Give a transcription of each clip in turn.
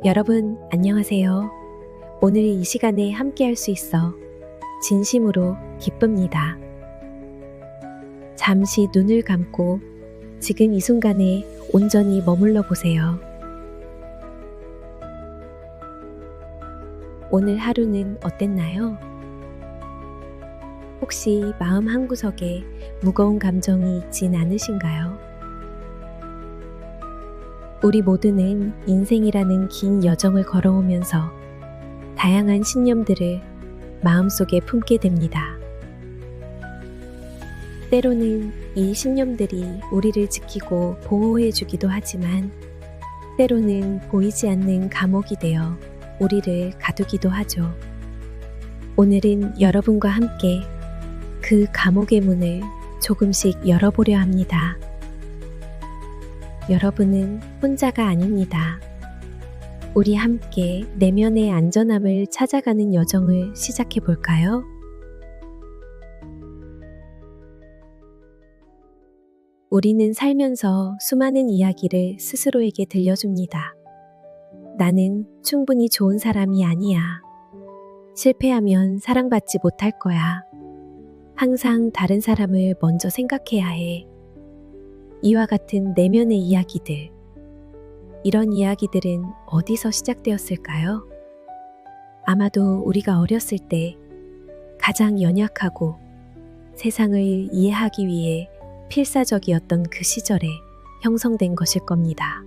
여러분, 안녕하세요. 오늘 이 시간에 함께 할 수 있어 진심으로 기쁩니다. 잠시 눈을 감고 지금 이 순간에 온전히 머물러 보세요. 오늘 하루는 어땠나요? 혹시 마음 한구석에 무거운 감정이 있진 않으신가요? 우리 모두는 인생이라는 긴 여정을 걸어오면서 다양한 신념들을 마음속에 품게 됩니다. 때로는 이 신념들이 우리를 지키고 보호해 주기도 하지만 때로는 보이지 않는 감옥이 되어 우리를 가두기도 하죠. 오늘은 여러분과 함께 그 감옥의 문을 조금씩 열어보려 합니다. 여러분은 혼자가 아닙니다. 우리 함께 내면의 안전함을 찾아가는 여정을 시작해 볼까요? 우리는 살면서 수많은 이야기를 스스로에게 들려줍니다. 나는 충분히 좋은 사람이 아니야. 실패하면 사랑받지 못할 거야. 항상 다른 사람을 먼저 생각해야 해. 이와 같은 내면의 이야기들. 이런 이야기들은 어디서 시작되었을까요? 아마도 우리가 어렸을 때 가장 연약하고 세상을 이해하기 위해 필사적이었던 그 시절에 형성된 것일 겁니다.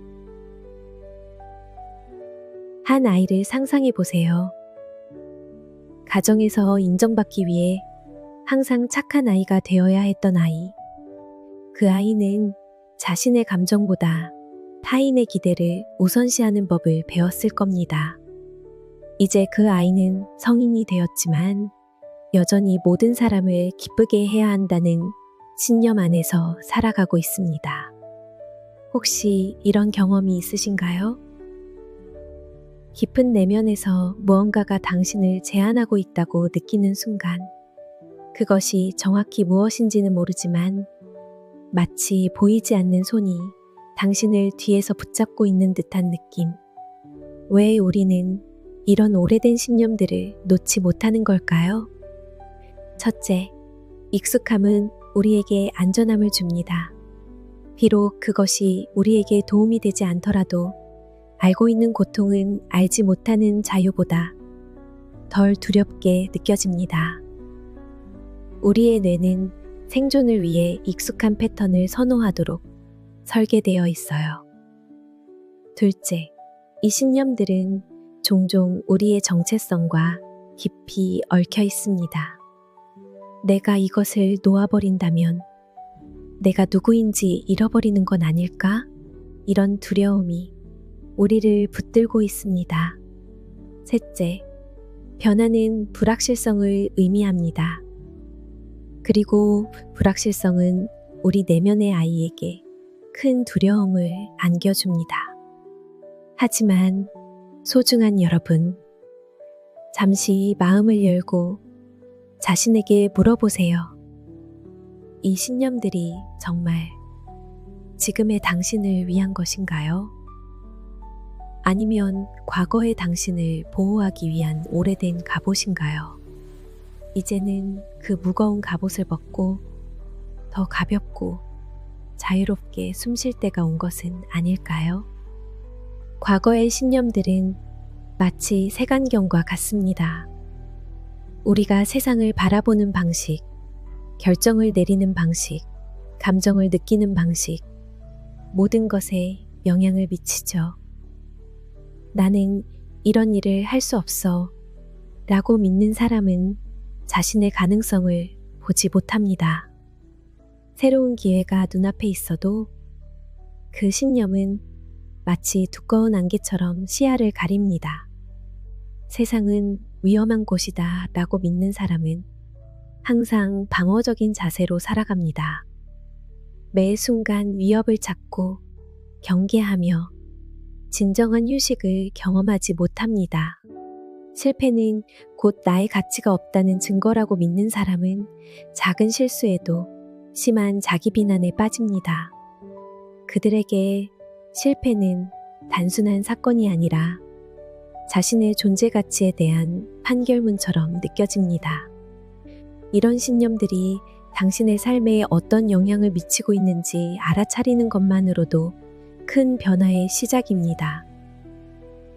한 아이를 상상해 보세요. 가정에서 인정받기 위해 항상 착한 아이가 되어야 했던 아이. 그 아이는 자신의 감정보다 타인의 기대를 우선시하는 법을 배웠을 겁니다. 이제 그 아이는 성인이 되었지만 여전히 모든 사람을 기쁘게 해야 한다는 신념 안에서 살아가고 있습니다. 혹시 이런 경험이 있으신가요? 깊은 내면에서 무언가가 당신을 제한하고 있다고 느끼는 순간 그것이 정확히 무엇인지는 모르지만 마치 보이지 않는 손이 당신을 뒤에서 붙잡고 있는 듯한 느낌. 왜 우리는 이런 오래된 신념들을 놓지 못하는 걸까요? 첫째, 익숙함은 우리에게 안전함을 줍니다. 비록 그것이 우리에게 도움이 되지 않더라도 알고 있는 고통은 알지 못하는 자유보다 덜 두렵게 느껴집니다. 우리의 뇌는 생존을 위해 익숙한 패턴을 선호하도록 설계되어 있어요. 둘째, 이 신념들은 종종 우리의 정체성과 깊이 얽혀 있습니다. 내가 이것을 놓아버린다면 내가 누구인지 잃어버리는 건 아닐까? 이런 두려움이 우리를 붙들고 있습니다. 셋째, 변화는 불확실성을 의미합니다. 그리고 불확실성은 우리 내면의 아이에게 큰 두려움을 안겨줍니다. 하지만 소중한 여러분, 잠시 마음을 열고 자신에게 물어보세요. 이 신념들이 정말 지금의 당신을 위한 것인가요? 아니면 과거의 당신을 보호하기 위한 오래된 갑옷인가요? 이제는 그 무거운 갑옷을 벗고 더 가볍고 자유롭게 숨 쉴 때가 온 것은 아닐까요? 과거의 신념들은 마치 색안경과 같습니다. 우리가 세상을 바라보는 방식, 결정을 내리는 방식, 감정을 느끼는 방식, 모든 것에 영향을 미치죠. 나는 이런 일을 할 수 없어 라고 믿는 사람은 자신의 가능성을 보지 못합니다. 새로운 기회가 눈앞에 있어도 그 신념은 마치 두꺼운 안개처럼 시야를 가립니다. 세상은 위험한 곳이다 라고 믿는 사람은 항상 방어적인 자세로 살아갑니다. 매 순간 위협을 찾고 경계하며 진정한 휴식을 경험하지 못합니다. 실패는 곧 나의 가치가 없다는 증거라고 믿는 사람은 작은 실수에도 심한 자기 비난에 빠집니다. 그들에게 실패는 단순한 사건이 아니라 자신의 존재 가치에 대한 판결문처럼 느껴집니다. 이런 신념들이 당신의 삶에 어떤 영향을 미치고 있는지 알아차리는 것만으로도 큰 변화의 시작입니다.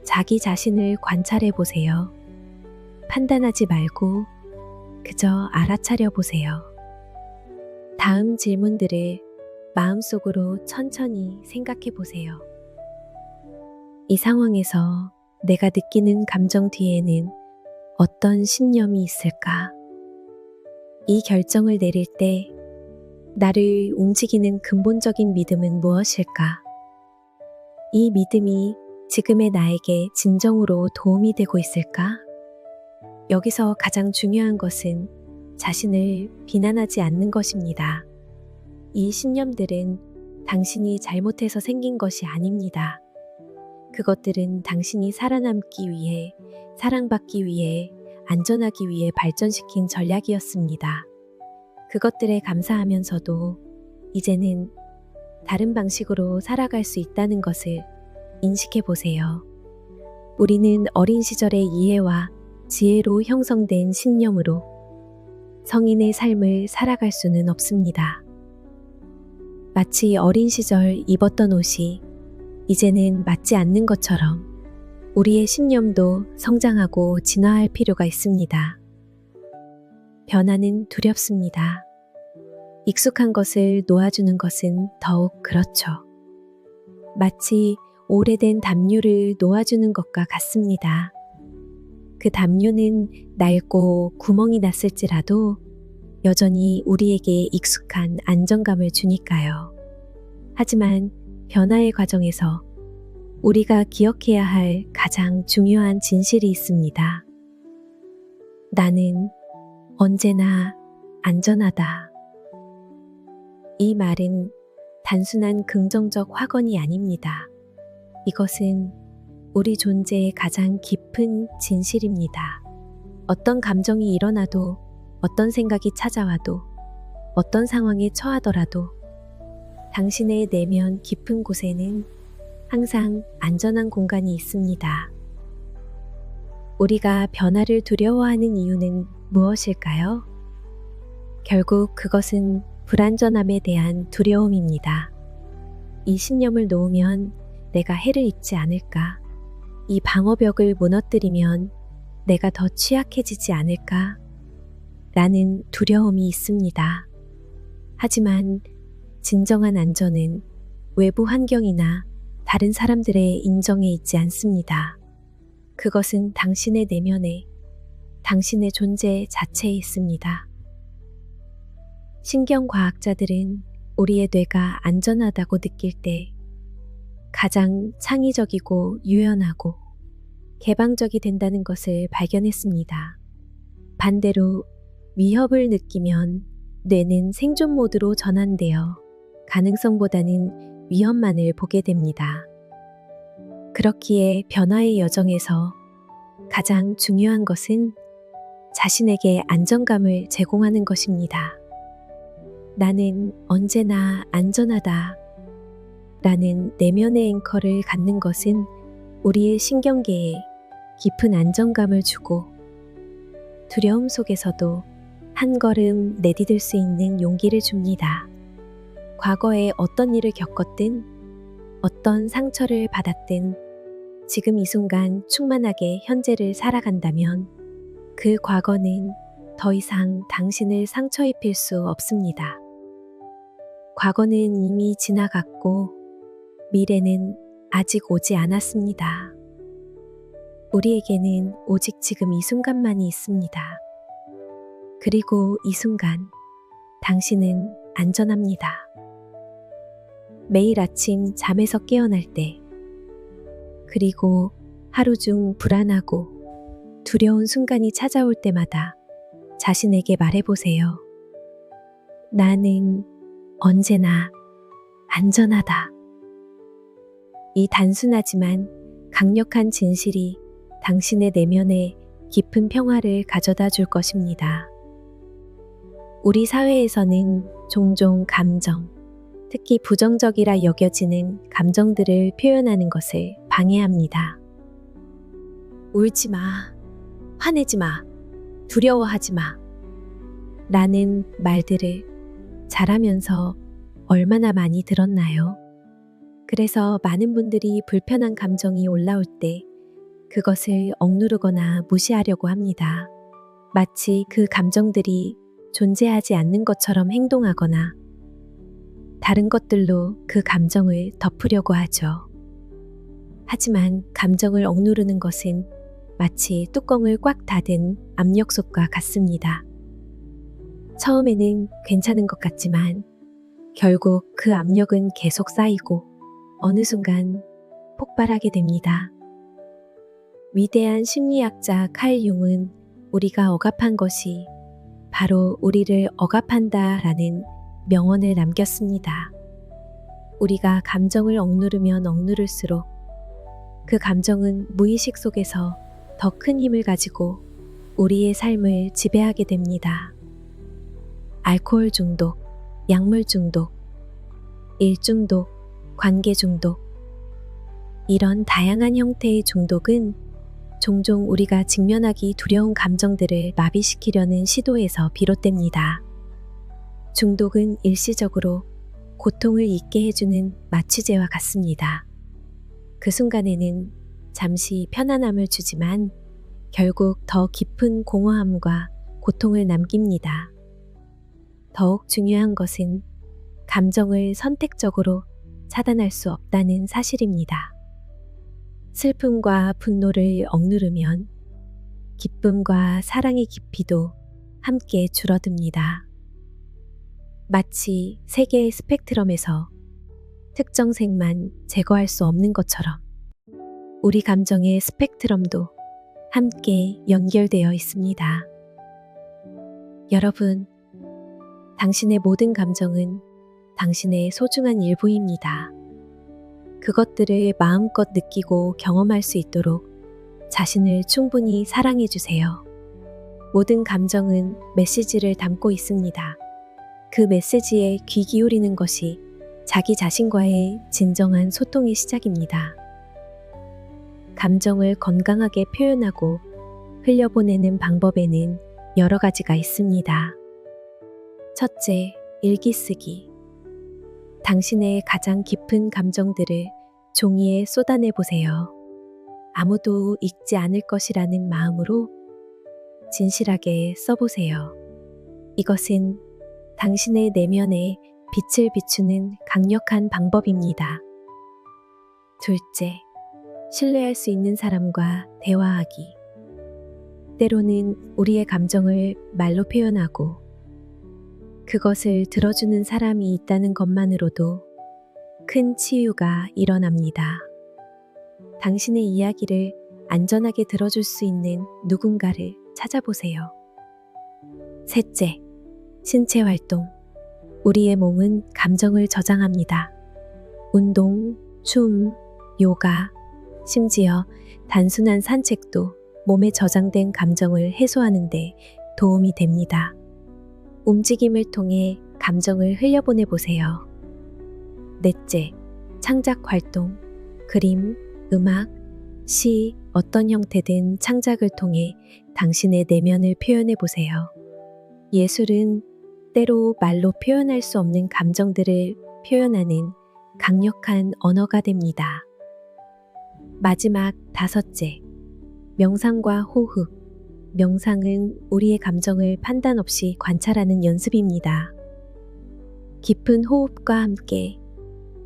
자기 자신을 관찰해 보세요. 판단하지 말고 그저 알아차려 보세요. 다음 질문들을 마음속으로 천천히 생각해 보세요. 이 상황에서 내가 느끼는 감정 뒤에는 어떤 신념이 있을까? 이 결정을 내릴 때 나를 움직이는 근본적인 믿음은 무엇일까? 이 믿음이 지금의 나에게 진정으로 도움이 되고 있을까? 여기서 가장 중요한 것은 자신을 비난하지 않는 것입니다. 이 신념들은 당신이 잘못해서 생긴 것이 아닙니다. 그것들은 당신이 살아남기 위해, 사랑받기 위해, 안전하기 위해 발전시킨 전략이었습니다. 그것들에 감사하면서도 이제는 다른 방식으로 살아갈 수 있다는 것을 인식해 보세요. 우리는 어린 시절의 이해와 지혜로 형성된 신념으로 성인의 삶을 살아갈 수는 없습니다. 마치 어린 시절 입었던 옷이 이제는 맞지 않는 것처럼 우리의 신념도 성장하고 진화할 필요가 있습니다. 변화는 두렵습니다. 익숙한 것을 놓아주는 것은 더욱 그렇죠. 마치 오래된 담요를 놓아주는 것과 같습니다. 그 담요는 낡고 구멍이 났을지라도 여전히 우리에게 익숙한 안정감을 주니까요. 하지만 변화의 과정에서 우리가 기억해야 할 가장 중요한 진실이 있습니다. 나는 언제나 안전하다. 이 말은 단순한 긍정적 확언이 아닙니다. 이것은 우리 존재의 가장 깊은 진실입니다. 어떤 감정이 일어나도, 어떤 생각이 찾아와도, 어떤 상황에 처하더라도 당신의 내면 깊은 곳에는 항상 안전한 공간이 있습니다. 우리가 변화를 두려워하는 이유는 무엇일까요? 결국 그것은 불안전함에 대한 두려움입니다. 이 신념을 놓으면 내가 해를 입지 않을까? 이 방어벽을 무너뜨리면 내가 더 취약해지지 않을까? 라는 두려움이 있습니다. 하지만 진정한 안전은 외부 환경이나 다른 사람들의 인정에 있지 않습니다. 그것은 당신의 내면에, 당신의 존재 자체에 있습니다. 신경과학자들은 우리의 뇌가 안전하다고 느낄 때 가장 창의적이고 유연하고 개방적이 된다는 것을 발견했습니다. 반대로 위협을 느끼면 뇌는 생존 모드로 전환되어 가능성보다는 위험만을 보게 됩니다. 그렇기에 변화의 여정에서 가장 중요한 것은 자신에게 안정감을 제공하는 것입니다. 나는 언제나 안전하다 라는 내면의 앵커를 갖는 것은 우리의 신경계에 깊은 안정감을 주고 두려움 속에서도 한 걸음 내디딜 수 있는 용기를 줍니다. 과거에 어떤 일을 겪었든 어떤 상처를 받았든 지금 이 순간 충만하게 현재를 살아간다면 그 과거는 더 이상 당신을 상처 입힐 수 없습니다. 과거는 이미 지나갔고 미래는 아직 오지 않았습니다. 우리에게는 오직 지금 이 순간만이 있습니다. 그리고 이 순간 당신은 안전합니다. 매일 아침 잠에서 깨어날 때, 그리고 하루 중 불안하고 두려운 순간이 찾아올 때마다 자신에게 말해보세요. 나는 언제나 안전하다. 이 단순하지만 강력한 진실이 당신의 내면에 깊은 평화를 가져다 줄 것입니다. 우리 사회에서는 종종 감정, 특히 부정적이라 여겨지는 감정들을 표현하는 것을 방해합니다. 울지 마, 화내지 마, 두려워하지 마 라는 말들을 자라면서 얼마나 많이 들었나요? 그래서 많은 분들이 불편한 감정이 올라올 때 그것을 억누르거나 무시하려고 합니다. 마치 그 감정들이 존재하지 않는 것처럼 행동하거나 다른 것들로 그 감정을 덮으려고 하죠. 하지만 감정을 억누르는 것은 마치 뚜껑을 꽉 닫은 압력솥과 같습니다. 처음에는 괜찮은 것 같지만 결국 그 압력은 계속 쌓이고 어느 순간 폭발하게 됩니다. 위대한 심리학자 칼 융은 우리가 억압한 것이 바로 우리를 억압한다라는 명언을 남겼습니다. 우리가 감정을 억누르면 억누를수록 그 감정은 무의식 속에서 더 큰 힘을 가지고 우리의 삶을 지배하게 됩니다. 알코올 중독, 약물 중독, 일 중독, 관계 중독. 이런 다양한 형태의 중독은 종종 우리가 직면하기 두려운 감정들을 마비시키려는 시도에서 비롯됩니다. 중독은 일시적으로 고통을 잊게 해주는 마취제와 같습니다. 그 순간에는 잠시 편안함을 주지만 결국 더 깊은 공허함과 고통을 남깁니다. 더욱 중요한 것은 감정을 선택적으로 차단할 수 없다는 사실입니다. 슬픔과 분노를 억누르면 기쁨과 사랑의 깊이도 함께 줄어듭니다. 마치 세 개의 스펙트럼에서 특정 색만 제거할 수 없는 것처럼 우리 감정의 스펙트럼도 함께 연결되어 있습니다. 여러분, 당신의 모든 감정은 당신의 소중한 일부입니다. 그것들을 마음껏 느끼고 경험할 수 있도록 자신을 충분히 사랑해 주세요. 모든 감정은 메시지를 담고 있습니다. 그 메시지에 귀 기울이는 것이 자기 자신과의 진정한 소통의 시작입니다. 감정을 건강하게 표현하고 흘려보내는 방법에는 여러 가지가 있습니다. 첫째, 일기 쓰기. 당신의 가장 깊은 감정들을 종이에 쏟아내 보세요. 아무도 읽지 않을 것이라는 마음으로 진실하게 써보세요. 이것은 당신의 내면에 빛을 비추는 강력한 방법입니다. 둘째, 신뢰할 수 있는 사람과 대화하기. 때로는 우리의 감정을 말로 표현하고 그것을 들어주는 사람이 있다는 것만으로도 큰 치유가 일어납니다. 당신의 이야기를 안전하게 들어줄 수 있는 누군가를 찾아보세요. 셋째, 신체 활동. 우리의 몸은 감정을 저장합니다. 운동, 춤, 요가, 심지어 단순한 산책도 몸에 저장된 감정을 해소하는 데 도움이 됩니다. 움직임을 통해 감정을 흘려보내 보세요. 넷째, 창작 활동. 그림, 음악, 시, 어떤 형태든 창작을 통해 당신의 내면을 표현해 보세요. 예술은 때로 말로 표현할 수 없는 감정들을 표현하는 강력한 언어가 됩니다. 마지막 다섯째, 명상과 호흡. 명상은 우리의 감정을 판단 없이 관찰하는 연습입니다. 깊은 호흡과 함께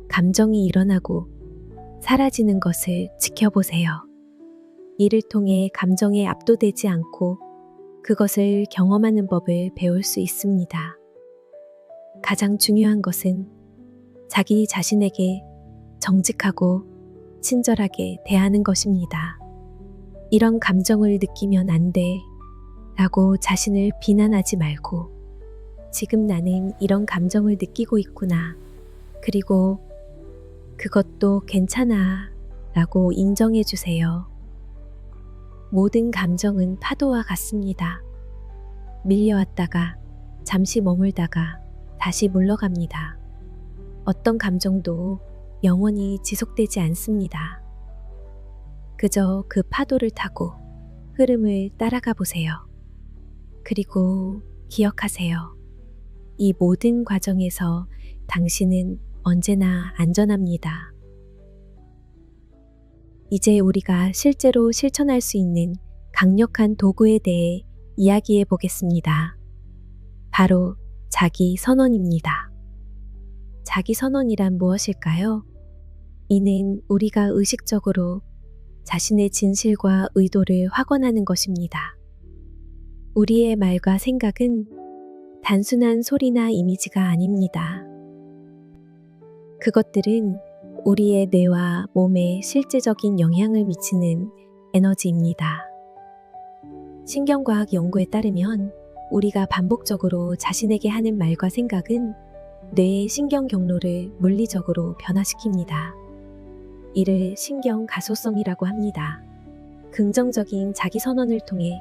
감정이 일어나고 사라지는 것을 지켜보세요. 이를 통해 감정에 압도되지 않고 그것을 경험하는 법을 배울 수 있습니다. 가장 중요한 것은 자기 자신에게 정직하고 친절하게 대하는 것입니다. 이런 감정을 느끼면 안 돼 라고 자신을 비난하지 말고 지금 나는 이런 감정을 느끼고 있구나. 그리고 그것도 괜찮아 라고 인정해 주세요. 모든 감정은 파도와 같습니다. 밀려왔다가 잠시 머물다가 다시 물러갑니다. 어떤 감정도 영원히 지속되지 않습니다. 그저 그 파도를 타고 흐름을 따라가 보세요. 그리고 기억하세요. 이 모든 과정에서 당신은 언제나 안전합니다. 이제 우리가 실제로 실천할 수 있는 강력한 도구에 대해 이야기해 보겠습니다. 바로 자기 선언입니다. 자기 선언이란 무엇일까요? 이는 우리가 의식적으로 자신의 진실과 의도를 확언하는 것입니다. 우리의 말과 생각은 단순한 소리나 이미지가 아닙니다. 그것들은 우리의 뇌와 몸에 실제적인 영향을 미치는 에너지입니다. 신경과학 연구에 따르면 우리가 반복적으로 자신에게 하는 말과 생각은 뇌의 신경 경로를 물리적으로 변화시킵니다. 이를 신경 가소성이라고 합니다. 긍정적인 자기 선언을 통해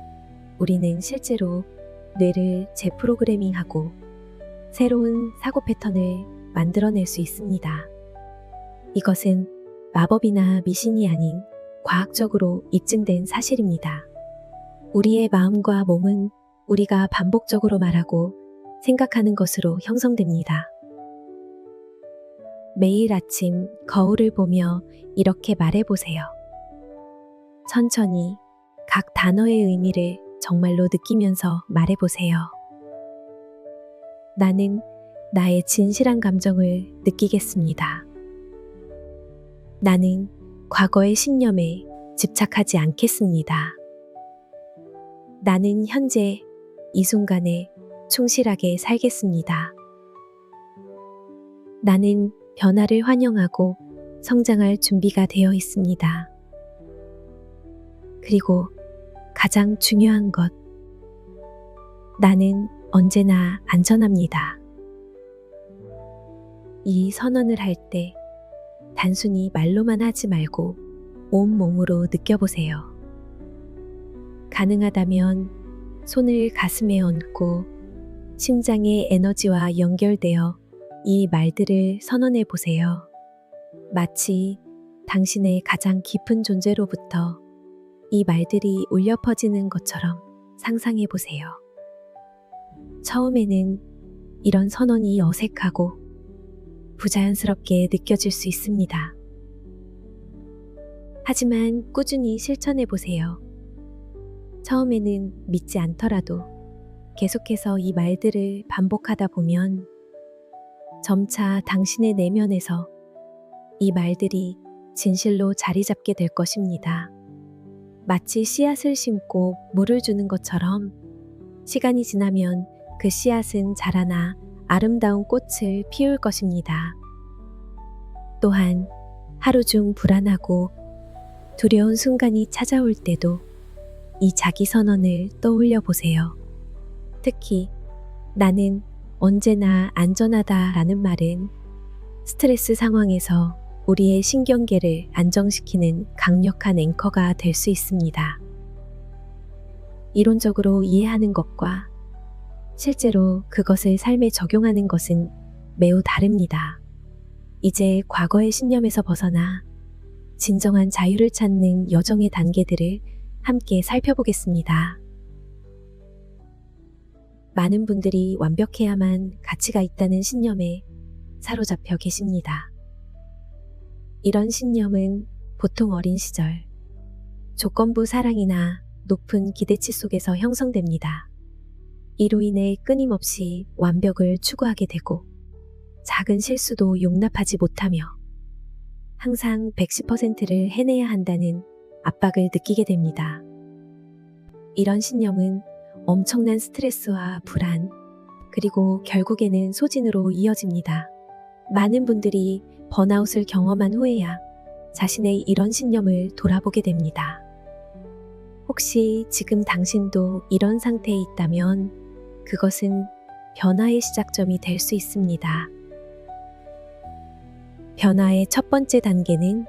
우리는 실제로 뇌를 재프로그래밍하고 새로운 사고 패턴을 만들어낼 수 있습니다. 이것은 마법이나 미신이 아닌 과학적으로 입증된 사실입니다. 우리의 마음과 몸은 우리가 반복적으로 말하고 생각하는 것으로 형성됩니다. 매일 아침 거울을 보며 이렇게 말해보세요. 천천히 각 단어의 의미를 정말로 느끼면서 말해보세요. 나는 나의 진실한 감정을 느끼겠습니다. 나는 과거의 신념에 집착하지 않겠습니다. 나는 현재 이 순간에 충실하게 살겠습니다. 나는 변화를 환영하고 성장할 준비가 되어 있습니다. 그리고 가장 중요한 것, 나는 언제나 안전합니다. 이 선언을 할 때 단순히 말로만 하지 말고 온몸으로 느껴보세요. 가능하다면 손을 가슴에 얹고 심장의 에너지와 연결되어 이 말들을 선언해 보세요. 마치 당신의 가장 깊은 존재로부터 이 말들이 울려 퍼지는 것처럼 상상해 보세요. 처음에는 이런 선언이 어색하고 부자연스럽게 느껴질 수 있습니다. 하지만 꾸준히 실천해 보세요. 처음에는 믿지 않더라도 계속해서 이 말들을 반복하다 보면 점차 당신의 내면에서 이 말들이 진실로 자리 잡게 될 것입니다. 마치 씨앗을 심고 물을 주는 것처럼 시간이 지나면 그 씨앗은 자라나 아름다운 꽃을 피울 것입니다. 또한 하루 중 불안하고 두려운 순간이 찾아올 때도 이 자기 선언을 떠올려 보세요. 특히 나는 언제나 안전하다라는 말은 스트레스 상황에서 우리의 신경계를 안정시키는 강력한 앵커가 될 수 있습니다. 이론적으로 이해하는 것과 실제로 그것을 삶에 적용하는 것은 매우 다릅니다. 이제 과거의 신념에서 벗어나 진정한 자유를 찾는 여정의 단계들을 함께 살펴보겠습니다. 많은 분들이 완벽해야만 가치가 있다는 신념에 사로잡혀 계십니다. 이런 신념은 보통 어린 시절, 조건부 사랑이나 높은 기대치 속에서 형성됩니다. 이로 인해 끊임없이 완벽을 추구하게 되고 작은 실수도 용납하지 못하며 항상 110%를 해내야 한다는 압박을 느끼게 됩니다. 이런 신념은 엄청난 스트레스와 불안, 그리고 결국에는 소진으로 이어집니다. 많은 분들이 번아웃을 경험한 후에야 자신의 이런 신념을 돌아보게 됩니다. 혹시 지금 당신도 이런 상태에 있다면 그것은 변화의 시작점이 될 수 있습니다. 변화의 첫 번째 단계는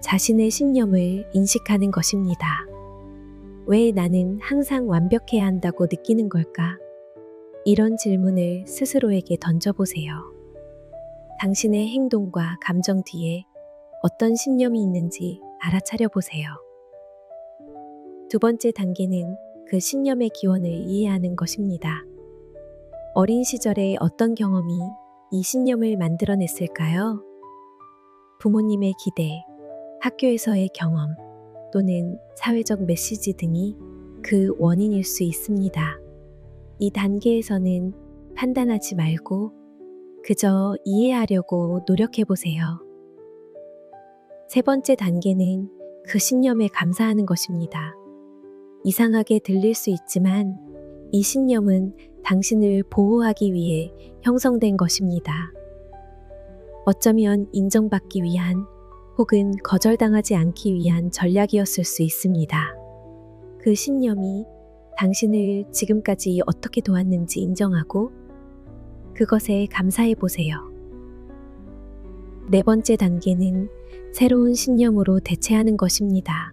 자신의 신념을 인식하는 것입니다. 왜 나는 항상 완벽해야 한다고 느끼는 걸까? 이런 질문을 스스로에게 던져보세요. 당신의 행동과 감정 뒤에 어떤 신념이 있는지 알아차려 보세요. 두 번째 단계는 그 신념의 기원을 이해하는 것입니다. 어린 시절에 어떤 경험이 이 신념을 만들어냈을까요? 부모님의 기대, 학교에서의 경험, 또는 사회적 메시지 등이 그 원인일 수 있습니다. 이 단계에서는 판단하지 말고 그저 이해하려고 노력해 보세요. 세 번째 단계는 그 신념에 감사하는 것입니다. 이상하게 들릴 수 있지만 이 신념은 당신을 보호하기 위해 형성된 것입니다. 어쩌면 인정받기 위한 혹은 거절당하지 않기 위한 전략이었을 수 있습니다. 그 신념이 당신을 지금까지 어떻게 도왔는지 인정하고 그것에 감사해 보세요. 네 번째 단계는 새로운 신념으로 대체하는 것입니다.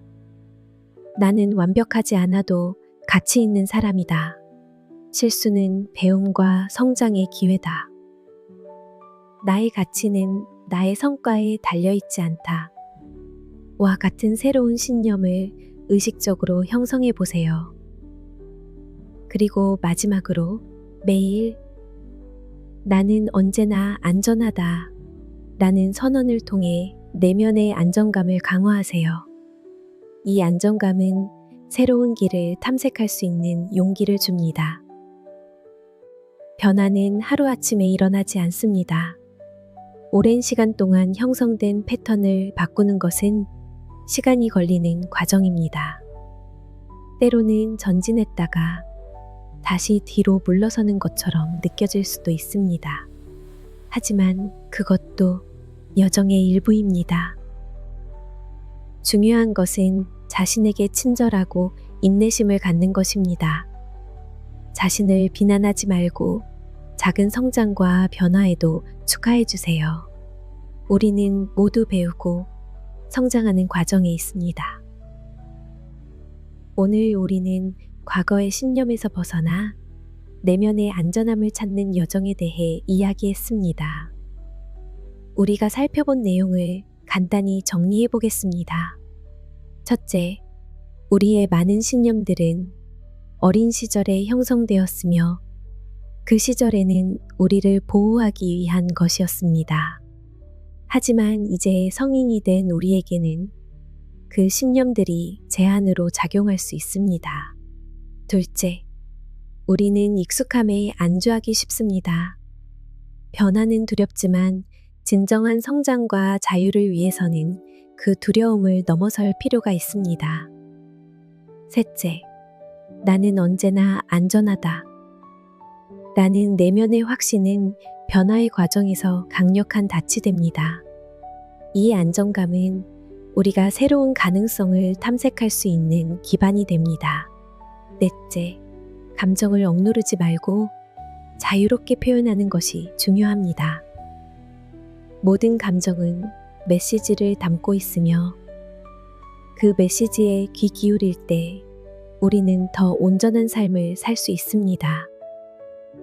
나는 완벽하지 않아도 가치 있는 사람이다. 실수는 배움과 성장의 기회다. 나의 가치는 나의 성과에 달려있지 않다. 와 같은 새로운 신념을 의식적으로 형성해 보세요. 그리고 마지막으로 매일 나는 언제나 안전하다 라는 선언을 통해 내면의 안정감을 강화하세요. 이 안정감은 새로운 길을 탐색할 수 있는 용기를 줍니다. 변화는 하루아침에 일어나지 않습니다. 오랜 시간 동안 형성된 패턴을 바꾸는 것은 시간이 걸리는 과정입니다. 때로는 전진했다가 다시 뒤로 물러서는 것처럼 느껴질 수도 있습니다. 하지만 그것도 여정의 일부입니다. 중요한 것은 자신에게 친절하고 인내심을 갖는 것입니다. 자신을 비난하지 말고 작은 성장과 변화에도 축하해 주세요. 우리는 모두 배우고 성장하는 과정에 있습니다. 오늘 우리는 과거의 신념에서 벗어나 내면의 안전함을 찾는 여정에 대해 이야기했습니다. 우리가 살펴본 내용을 간단히 정리해 보겠습니다. 첫째, 우리의 많은 신념들은 어린 시절에 형성되었으며 그 시절에는 우리를 보호하기 위한 것이었습니다. 하지만 이제 성인이 된 우리에게는 그 신념들이 제한으로 작용할 수 있습니다. 둘째, 우리는 익숙함에 안주하기 쉽습니다. 변화는 두렵지만 진정한 성장과 자유를 위해서는 그 두려움을 넘어설 필요가 있습니다. 셋째, 나는 언제나 안전하다. 라는 내면의 확신은 변화의 과정에서 강력한 닻이 됩니다. 이 안정감은 우리가 새로운 가능성을 탐색할 수 있는 기반이 됩니다. 넷째, 감정을 억누르지 말고 자유롭게 표현하는 것이 중요합니다. 모든 감정은 메시지를 담고 있으며 그 메시지에 귀 기울일 때 우리는 더 온전한 삶을 살 수 있습니다.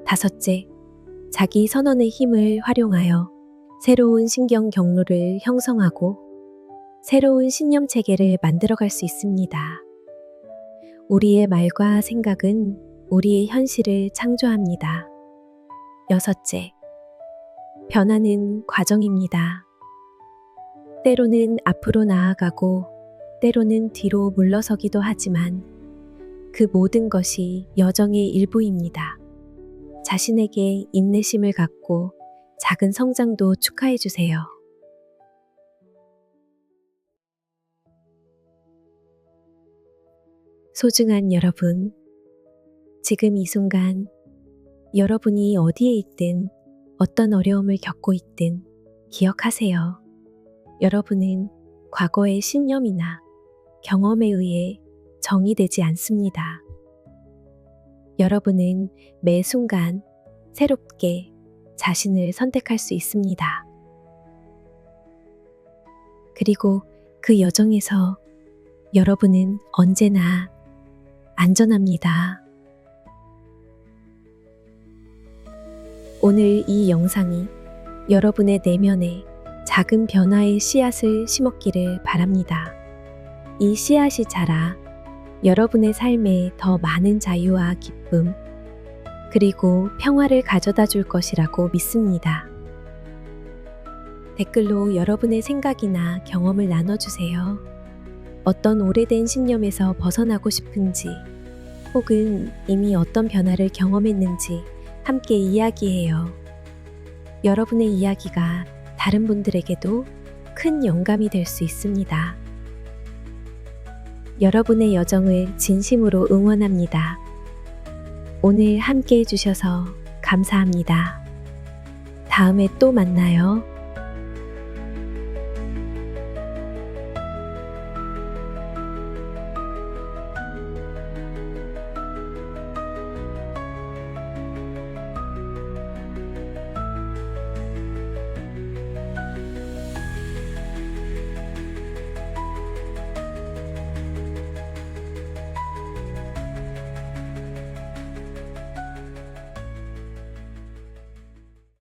다섯째, 자기 선언의 힘을 활용하여 새로운 신경 경로를 형성하고 새로운 신념 체계를 만들어갈 수 있습니다. 우리의 말과 생각은 우리의 현실을 창조합니다. 여섯째, 변화는 과정입니다. 때로는 앞으로 나아가고 때로는 뒤로 물러서기도 하지만 그 모든 것이 여정의 일부입니다. 자신에게 인내심을 갖고 작은 성장도 축하해 주세요. 소중한 여러분, 지금 이 순간 여러분이 어디에 있든 어떤 어려움을 겪고 있든 기억하세요. 여러분은 과거의 신념이나 경험에 의해 정의되지 않습니다. 여러분은 매 순간 새롭게 자신을 선택할 수 있습니다. 그리고 그 여정에서 여러분은 언제나 안전합니다. 오늘 이 영상이 여러분의 내면에 작은 변화의 씨앗을 심었기를 바랍니다. 이 씨앗이 자라 여러분의 삶에 더 많은 자유와 기쁨, 그리고 평화를 가져다 줄 것이라고 믿습니다. 댓글로 여러분의 생각이나 경험을 나눠주세요. 어떤 오래된 신념에서 벗어나고 싶은지, 혹은 이미 어떤 변화를 경험했는지 함께 이야기해요. 여러분의 이야기가 다른 분들에게도 큰 영감이 될 수 있습니다. 여러분의 여정을 진심으로 응원합니다. 오늘 함께 해주셔서 감사합니다. 다음에 또 만나요.